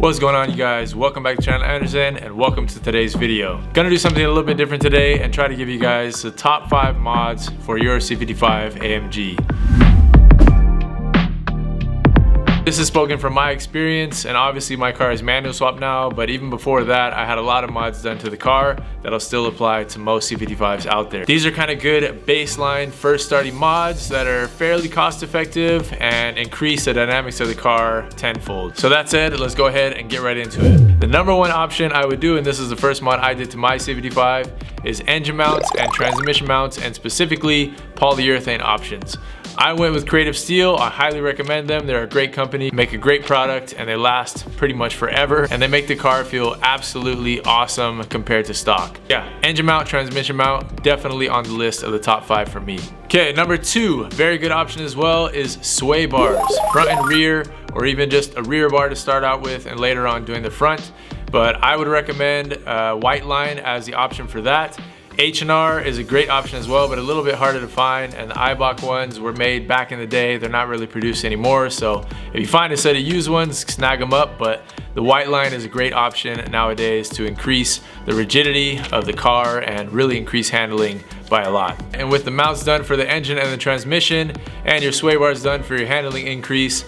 What's going on, you guys? Welcome back to channel Anderson and welcome to today's video. Gonna do something a little bit different today and try to give you guys the top 5 mods for your C55 AMG. This is spoken from my experience, and obviously my car is manual swap now, but even before that I had a lot of mods done to the car that'll still apply to most C55s out there. These are kind of good baseline first starting mods that are fairly cost effective and increase the dynamics of the car tenfold. So that said, let's go ahead and get right into it. The number one option I would do, and this is the first mod I did to my C55, is engine mounts and transmission mounts, and specifically polyurethane options. I went with Creative Steel. I highly recommend them. They're a great company, make a great product, and they last pretty much forever, and they make the car feel absolutely awesome compared to stock. Yeah, engine mount, transmission mount, definitely on the list of the top 5 for me. Okay, number 2, very good option as well, is sway bars, front and rear, or even just a rear bar to start out with and later on doing the front. But I would recommend white line as the option for that. H&R is a great option as well, but a little bit harder to find, and the Eibach ones were made back in the day. They're not really produced anymore, so if you find a set of used ones, snag them up. But the white line is a great option nowadays to increase the rigidity of the car and really increase handling by a lot. And with the mounts done for the engine and the transmission, and your sway bars done for your handling increase,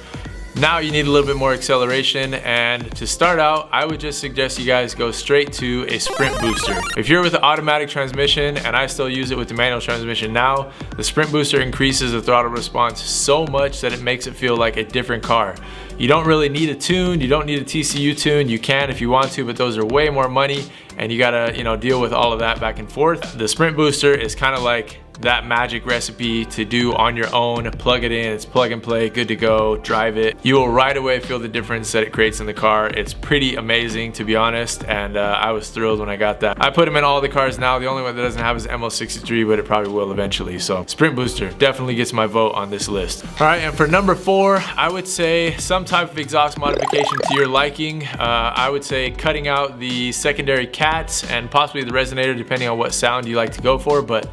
now you need a little bit more acceleration, and to start out, I would just suggest you guys go straight to a sprint booster. If you're with an automatic transmission, and I still use it with the manual transmission now, the sprint booster increases the throttle response so much that it makes it feel like a different car. You don't really need a tune, you don't need a TCU tune. You can if you want to, but those are way more money, and you gotta, deal with all of that back and forth. The sprint booster is kind of like that magic recipe to do on your own. Plug it in, it's plug and play, good to go, drive it. You will right away feel the difference that it creates in the car. It's pretty amazing, to be honest, and I was thrilled when I got that. I put them in all the cars now. The only one that doesn't have is ML63, but it probably will eventually. So sprint booster definitely gets my vote on this list. All right, and for number 4, I would say some type of exhaust modification to your liking. I would say cutting out the secondary cats and possibly the resonator, depending on what sound you like to go for, but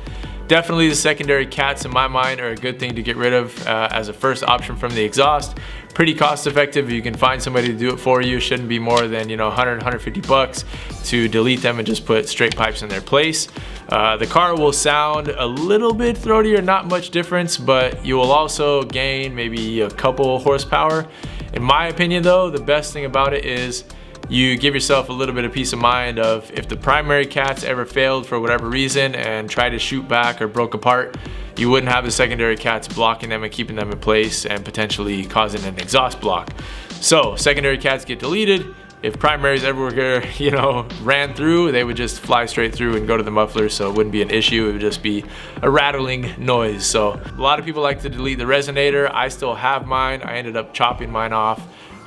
definitely the secondary cats in my mind are a good thing to get rid of as a first option from the exhaust. Pretty cost effective. If you can find somebody to do it for you, shouldn't be more than 100, 150 bucks to delete them and just put straight pipes in their place. The car will sound a little bit throatier, not much difference, but you will also gain maybe a couple horsepower. In my opinion though, the best thing about it is you give yourself a little bit of peace of mind of if the primary cats ever failed for whatever reason and tried to shoot back or broke apart, you wouldn't have the secondary cats blocking them and keeping them in place and potentially causing an exhaust block. So secondary cats get deleted. If primaries ever ran through, they would just fly straight through and go to the muffler, so it wouldn't be an issue. It would just be a rattling noise. So a lot of people like to delete the resonator. I still have mine. I ended up chopping mine off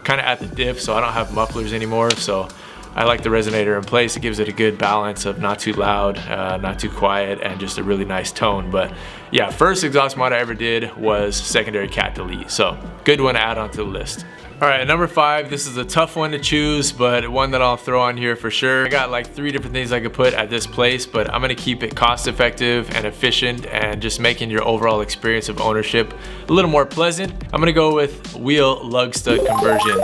kind of at the diff, so I don't have mufflers anymore, so I like the resonator in place. It gives it a good balance of not too loud, not too quiet, and just a really nice tone. But yeah, first exhaust mod I ever did was secondary cat delete, so good one to add onto the list. All right, number 5, this is a tough one to choose, but one that I'll throw on here for sure. I got like 3 different things I could put at this place, but I'm gonna keep it cost effective and efficient and just making your overall experience of ownership a little more pleasant. I'm gonna go with wheel lug stud conversion.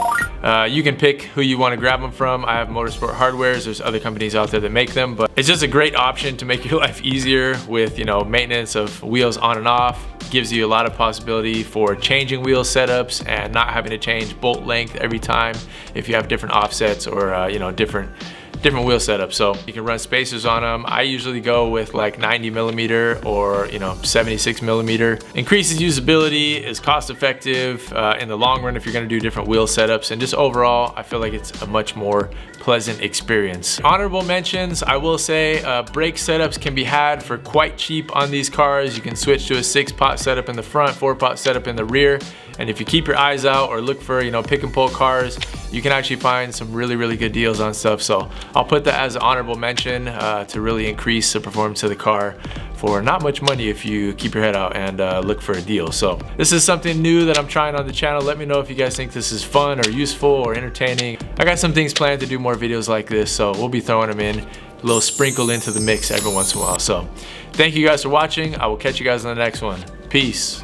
You can pick who you wanna grab them from. I have Motorsport Hardwares. There's other companies out there that make them, but it's just a great option to make your life easier with, maintenance of wheels on and off. Gives you a lot of possibility for changing wheel setups and not having to change bolt length every time if you have different offsets or different wheel setups. So you can run spacers on them. I usually go with like 90 millimeter or 76 millimeter. Increases usability, is cost effective in the long run if you're going to do different wheel setups, and just overall I feel like it's a much more pleasant experience. Honorable mentions, I will say brake setups can be had for quite cheap on these cars. You can switch to a 6-pot setup in the front, 4-pot setup in the rear, and if you keep your eyes out or look for pick and pull cars, you can actually find some really good deals on stuff. So I'll put that as an honorable mention to really increase the performance of the car for not much money if you keep your head out and look for a deal. So this is something new that I'm trying on the channel. Let me know if you guys think this is fun or useful or entertaining. I got some things planned to do more videos like this, so we'll be throwing them in, a little sprinkle into the mix every once in a while. So thank you guys for watching. I will catch you guys on the next one. Peace.